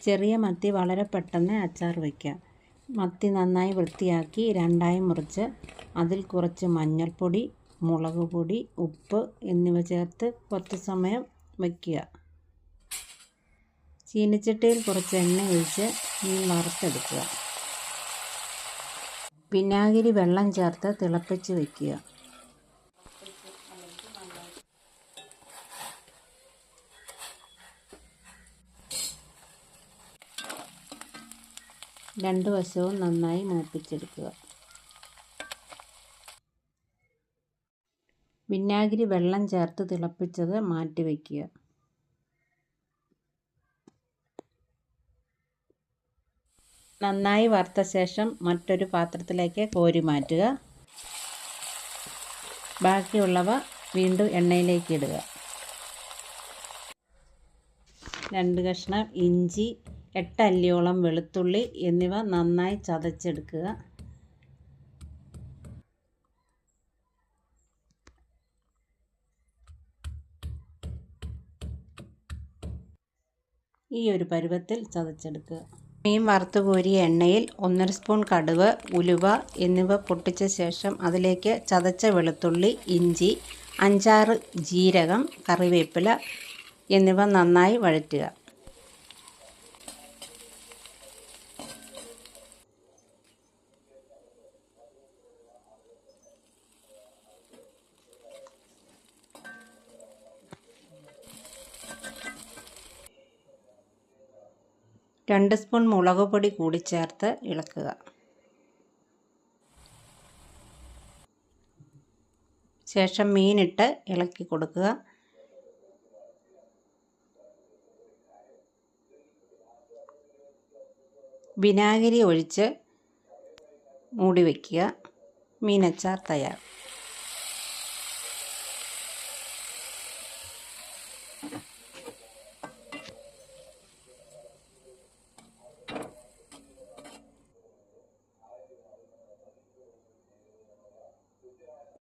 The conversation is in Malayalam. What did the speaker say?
ചെറിയ മത്തി വളരെ പെട്ടെന്ന് അച്ചാർ വയ്ക്കാം. മത്തി നന്നായി വൃത്തിയാക്കി രണ്ടായി മുറിച്ച് അതിൽ കുറച്ച് മഞ്ഞൾപ്പൊടി, മുളക് പൊടി, ഉപ്പ് എന്നിവ ചേർത്ത് കുറച്ച് സമയം വയ്ക്കുക. ചീനച്ചട്ടിയിൽ കുറച്ച് എണ്ണ ഒഴിച്ച് മീൻ വറുത്തെടുക്കുക. വിനാഗിരി വെള്ളം ചേർത്ത് തിളപ്പിച്ച് വയ്ക്കുക. രണ്ട് വശവും നന്നായി മൂപ്പിച്ചെടുക്കുക. വിനാഗിരി വെള്ളം ചേർത്ത് തിളപ്പിച്ചത് മാറ്റി വയ്ക്കുക. നന്നായി വറുത്ത ശേഷം മറ്റൊരു പാത്രത്തിലേക്ക് കോരി മാറ്റുക. ബാക്കിയുള്ളവ വീണ്ടും എണ്ണയിലേക്ക് ഇടുക. 2 കഷ്ണം ഇഞ്ചി, 8 അല്ലിയോളം വെളുത്തുള്ളി എന്നിവ നന്നായി ചതച്ചെടുക്കുക. ഈ ഒരു പരുവത്തിൽ ചതച്ചെടുക്കുക. മീൻ വറുത്ത് കോരിയ എണ്ണയിൽ 1½ സ്പൂൺ കടുക്, ഉലുവ എന്നിവ പൊട്ടിച്ച ശേഷം അതിലേക്ക് ചതച്ച വെളുത്തുള്ളി, ഇഞ്ചി, 5-6 ജീരകം, കറിവേപ്പില എന്നിവ നന്നായി വഴറ്റുക. രണ്ട് സ്പൂൺ മുളക് പൊടി കൂടി ചേർത്ത് ഇളക്കുക. ശേഷം മീനിട്ട് ഇളക്കി കൊടുക്കുക. വിനാഗിരി ഒഴിച്ച് മൂടി വയ്ക്കുക. മീനച്ചാർ തയ്യാർ.